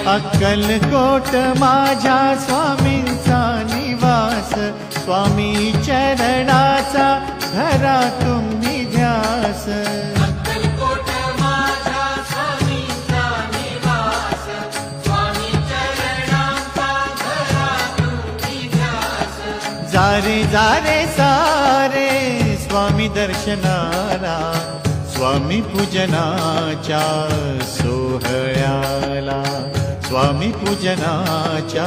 अक्कलकोट माझ्या स्वामींचा निवास, स्वामी चरणाचा धरा तुम्ही ध्यास. अक्कलकोट माझ्या स्वामींचा निवास, स्वामी चरणांचा धरा तुम्ही ध्यास. जारे जारे सारे स्वामी दर्शनाला, स्वामी पूजनाच्या सोहळ्याला, स्वामी पूजनाच्या